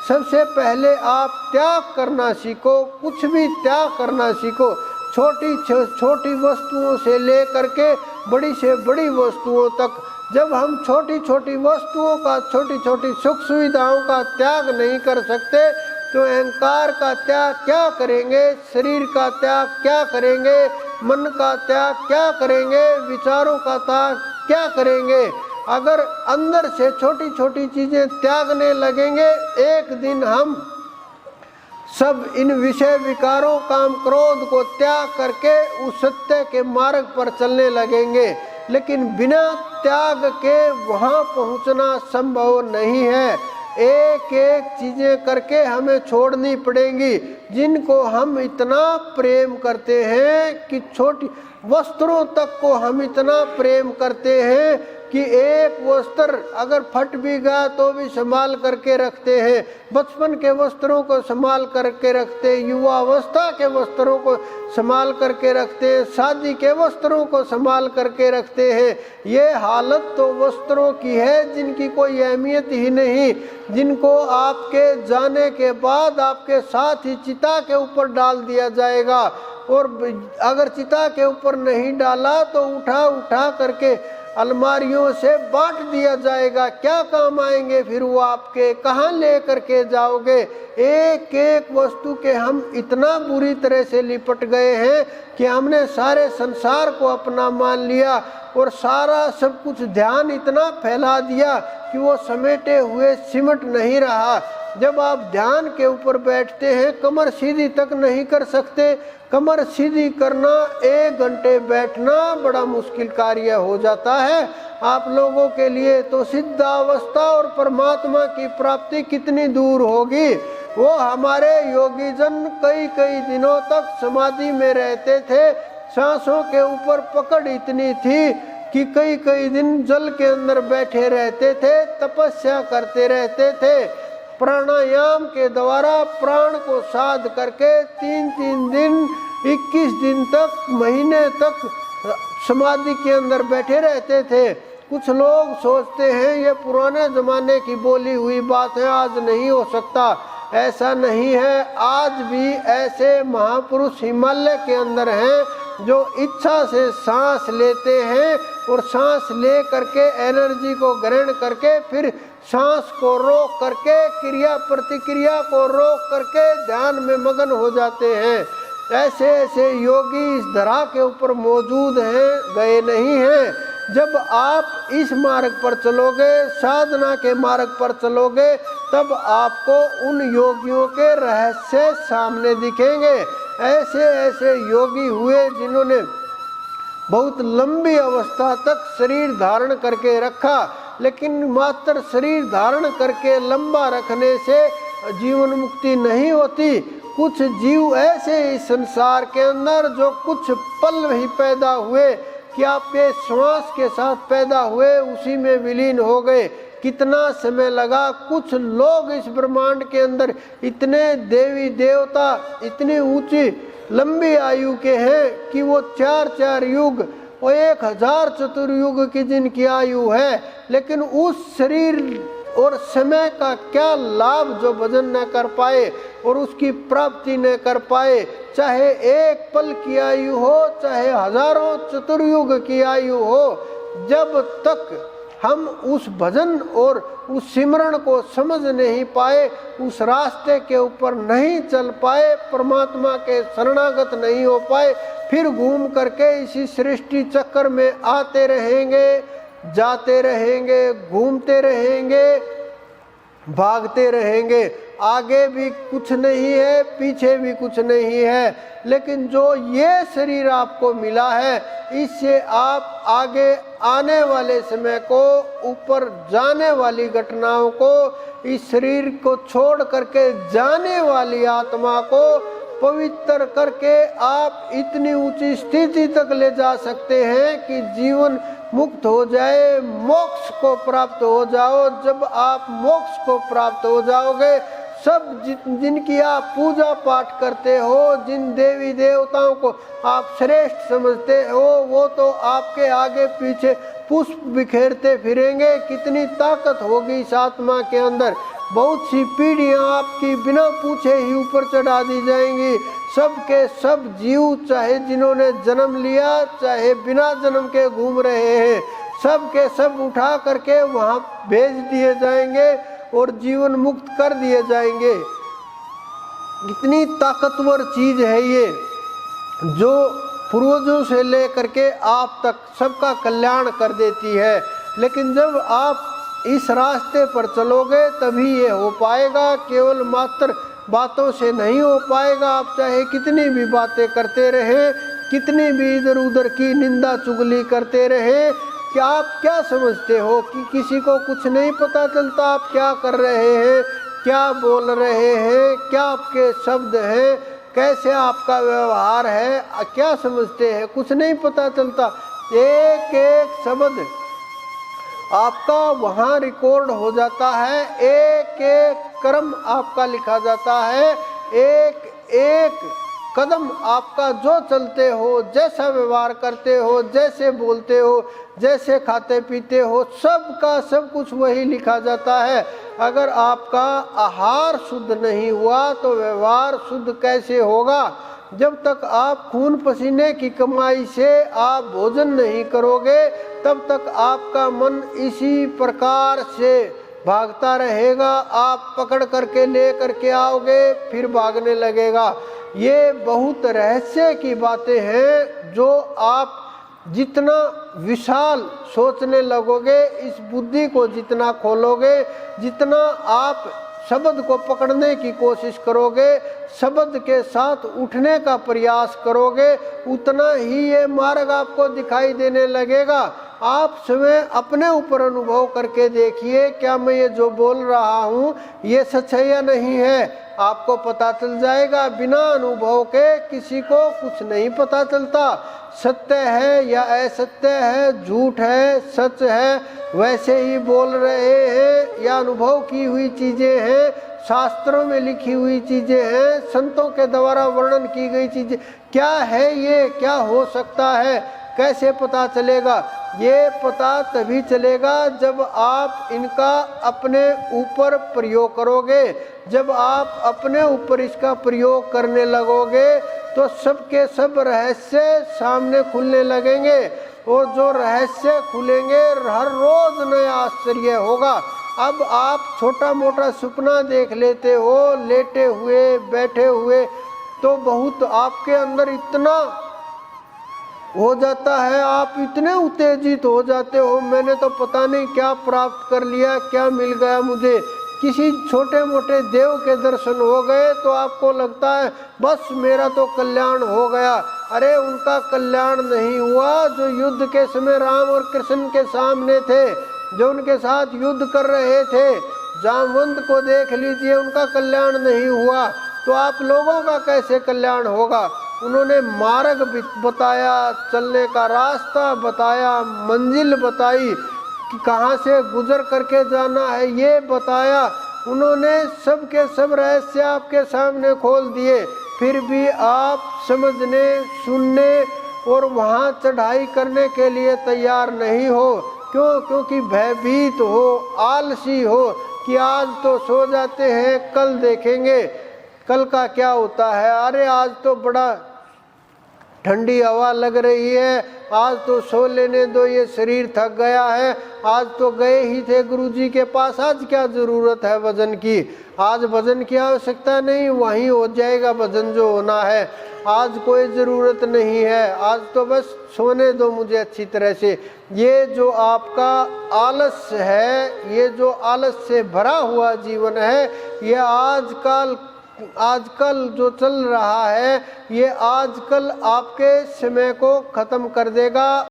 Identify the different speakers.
Speaker 1: सबसे पहले आप त्याग करना सीखो, कुछ भी त्याग करना सीखो। छोटी छोटी वस्तुओं से लेकर के बड़ी से बड़ी वस्तुओं तक। जब हम छोटी छोटी वस्तुओं का, छोटी छोटी सुख सुविधाओं का त्याग नहीं कर सकते तो अहंकार का त्याग क्या करेंगे, शरीर का त्याग क्या करेंगे, मन का त्याग क्या करेंगे, विचारों का त्याग क्या करेंगे। अगर अंदर से छोटी छोटी चीजें त्यागने लगेंगे, एक दिन हम सब इन विषय विकारों, काम क्रोध को त्याग करके उस सत्य के मार्ग पर चलने लगेंगे। लेकिन बिना त्याग के वहाँ पहुँचना संभव नहीं है। एक एक चीजें करके हमें छोड़नी पड़ेंगी। जिनको हम इतना प्रेम करते हैं कि छोटी वस्त्रों तक को हम इतना प्रेम करते हैं कि एक वस्त्र अगर फट भी गया तो भी संभाल करके रखते हैं। बचपन के वस्त्रों को संभाल करके रखते हैं, युवावस्था के वस्त्रों को संभाल करके रखते हैं, शादी के वस्त्रों को संभाल करके रखते हैं। ये हालत तो वस्त्रों की है जिनकी कोई अहमियत ही नहीं, जिनको आपके जाने के बाद आपके साथ ही चिता के ऊपर डाल दिया जाएगा। और अगर चिता के ऊपर नहीं डाला तो उठा उठा करके अलमारियों से बांट दिया जाएगा। क्या काम आएंगे फिर वो आपके, कहाँ ले करके जाओगे। एक एक वस्तु के हम इतना बुरी तरह से लिपट गए हैं कि हमने सारे संसार को अपना मान लिया और सारा सब कुछ ध्यान इतना फैला दिया कि वो समेटे हुए सिमट नहीं रहा। जब आप ध्यान के ऊपर बैठते हैं, कमर सीधी तक नहीं कर सकते। कमर सीधी करना, 1 घंटे बैठना बड़ा मुश्किल कार्य हो जाता है आप लोगों के लिए। तो सिद्धावस्था और परमात्मा की प्राप्ति कितनी दूर होगी। वो हमारे योगी जन कई कई दिनों तक समाधि में रहते थे। सांसों के ऊपर पकड़ इतनी थी कि कई कई दिन जल के अंदर बैठे रहते थे, तपस्या करते रहते थे। प्राणायाम के द्वारा प्राण को साध करके 3-3 दिन, 21 दिन तक, महीने तक समाधि के अंदर बैठे रहते थे। कुछ लोग सोचते हैं ये पुराने जमाने की बोली हुई बात है, आज नहीं हो सकता। ऐसा नहीं है, आज भी ऐसे महापुरुष हिमालय के अंदर हैं जो इच्छा से सांस लेते हैं और सांस ले करके एनर्जी को ग्रहण करके फिर सांस को रोक करके, क्रिया प्रतिक्रिया को रोक करके ध्यान में मगन हो जाते हैं। ऐसे ऐसे योगी इस धरा के ऊपर मौजूद हैं, गए नहीं हैं। जब आप इस मार्ग पर चलोगे, साधना के मार्ग पर चलोगे, तब आपको उन योगियों के रहस्य सामने दिखेंगे। ऐसे ऐसे योगी हुए जिन्होंने बहुत लंबी अवस्था तक शरीर धारण करके रखा, लेकिन मात्र शरीर धारण करके लंबा रखने से जीवन मुक्ति नहीं होती। कुछ जीव ऐसे इस संसार के अंदर जो कुछ पल ही पैदा हुए कि आपके श्वास के साथ पैदा हुए, उसी में विलीन हो गए। कितना समय लगा। कुछ लोग इस ब्रह्मांड के अंदर इतने देवी देवता इतनी ऊंची लंबी आयु के हैं कि वो 4-4 युग और 1000 चतुर्युग की जिनकी आयु है, लेकिन उस शरीर और समय का क्या लाभ जो भजन न कर पाए और उसकी प्राप्ति न कर पाए। चाहे 1 पल की आयु हो, चाहे हजारों चतुर्युग की आयु हो, जब तक हम उस भजन और उस सिमरण को समझ नहीं पाए, उस रास्ते के ऊपर नहीं चल पाए, परमात्मा के शरणागत नहीं हो पाए, फिर घूम करके इसी सृष्टि चक्कर में आते रहेंगे, जाते रहेंगे, घूमते रहेंगे, भागते रहेंगे। आगे भी कुछ नहीं है, पीछे भी कुछ नहीं है। लेकिन जो ये शरीर आपको मिला है, इससे आप आगे आने वाले समय को, ऊपर जाने वाली घटनाओं को, इस शरीर को छोड़ करके जाने वाली आत्मा को पवित्र करके आप इतनी ऊंची स्थिति तक ले जा सकते हैं कि जीवन मुक्त हो जाए, मोक्ष को प्राप्त हो जाओ। जब आप मोक्ष को प्राप्त हो जाओगे, सब जिनकी आप पूजा पाठ करते हो, जिन देवी देवताओं को आप श्रेष्ठ समझते हो, वो तो आपके आगे पीछे पुष्प बिखेरते फिरेंगे। कितनी ताकत होगी इस आत्मा के अंदर। बहुत सी पीढ़ियां आपकी बिना पूछे ही ऊपर चढ़ा दी जाएंगी। सब के सब जीव, चाहे जिन्होंने जन्म लिया चाहे बिना जन्म के घूम रहे हैं, सब के सब उठा करके वहां भेज दिए जाएंगे और जीवन मुक्त कर दिए जाएंगे। कितनी ताकतवर चीज है ये, जो पूर्वजों से लेकर के आप तक सबका कल्याण कर देती है। लेकिन जब आप इस रास्ते पर चलोगे तभी ये हो पाएगा, केवल मात्र बातों से नहीं हो पाएगा। आप चाहे कितनी भी बातें करते रहें, कितनी भी इधर उधर की निंदा चुगली करते रहें, कि आप क्या समझते हो कि किसी को कुछ नहीं पता चलता आप क्या कर रहे हैं, क्या बोल रहे हैं, क्या आपके शब्द हैं, कैसे आपका व्यवहार है, क्या समझते हैं, कुछ नहीं पता चलता। एक एक शब्द आपका वहाँ रिकॉर्ड हो जाता है, एक एक कर्म आपका लिखा जाता है, एक एक कदम आपका जो चलते हो, जैसा व्यवहार करते हो, जैसे बोलते हो, जैसे खाते पीते हो, सब का सब कुछ वही लिखा जाता है। अगर आपका आहार शुद्ध नहीं हुआ तो व्यवहार शुद्ध कैसे होगा? जब तक आप खून पसीने की कमाई से आप भोजन नहीं करोगे तब तक आपका मन इसी प्रकार से भागता रहेगा। आप पकड़ करके ले करके आओगे फिर भागने लगेगा। ये बहुत रहस्य की बातें हैं जो आप जितना विशाल सोचने लगोगे, इस बुद्धि को जितना खोलोगे, जितना आप शब्द को पकड़ने की कोशिश करोगे, शब्द के साथ उठने का प्रयास करोगे, उतना ही ये मार्ग आपको दिखाई देने लगेगा। आप स्वयं अपने ऊपर अनुभव करके देखिए, क्या मैं ये जो बोल रहा हूँ ये सच है या नहीं है? आपको पता चल जाएगा। बिना अनुभव के किसी को कुछ नहीं पता चलता। सत्य है या असत्य है, झूठ है, सच है, वैसे ही बोल रहे हैं या अनुभव की हुई चीज़ें हैं, शास्त्रों में लिखी हुई चीज़ें हैं, संतों के द्वारा वर्णन की गई चीज़ें, क्या है ये, क्या हो सकता है, कैसे पता चलेगा? ये पता तभी चलेगा जब आप इनका अपने ऊपर प्रयोग करोगे। जब आप अपने ऊपर इसका प्रयोग करने लगोगे तो सबके सब रहस्य सामने खुलने लगेंगे, और जो रहस्य खुलेंगे हर रोज नया आश्चर्य होगा। अब आप छोटा मोटा सपना देख लेते हो लेटे हुए बैठे हुए, तो बहुत आपके अंदर इतना हो जाता है, आप इतने उत्तेजित हो जाते हो, मैंने तो पता नहीं क्या प्राप्त कर लिया, क्या मिल गया मुझे। किसी छोटे मोटे देव के दर्शन हो गए तो आपको लगता है बस मेरा तो कल्याण हो गया। अरे उनका कल्याण नहीं हुआ। जो युद्ध के समय राम और कृष्ण के सामने थे, जो उनके साथ युद्ध कर रहे थे, जामवंत को देख लीजिए, उनका कल्याण नहीं हुआ, तो आप लोगों का कैसे कल्याण होगा? उन्होंने मार्ग बताया, चलने का रास्ता बताया, मंजिल बताई कि कहाँ से गुजर करके जाना है, ये बताया। उन्होंने सब के सब रहस्य आपके सामने खोल दिए, फिर भी आप समझने, सुनने और वहाँ चढ़ाई करने के लिए तैयार नहीं हो। क्यों? क्योंकि भयभीत हो, आलसी हो कि आज तो सो जाते हैं, कल देखेंगे कल का क्या होता है। अरे आज तो बड़ा ठंडी हवा लग रही है, आज तो सो लेने दो, ये शरीर थक गया है, आज तो गए ही थे गुरुजी के पास, आज क्या ज़रूरत है भजन की, आज भजन की आवश्यकता नहीं, वहीं हो जाएगा भजन जो होना है, आज कोई ज़रूरत नहीं है, आज तो बस सोने दो मुझे अच्छी तरह से। ये जो आपका आलस्य है, ये जो आलस्य से भरा हुआ जीवन है, ये आजकल जो चल रहा है, ये आजकल आपके समय को ख़त्म कर देगा।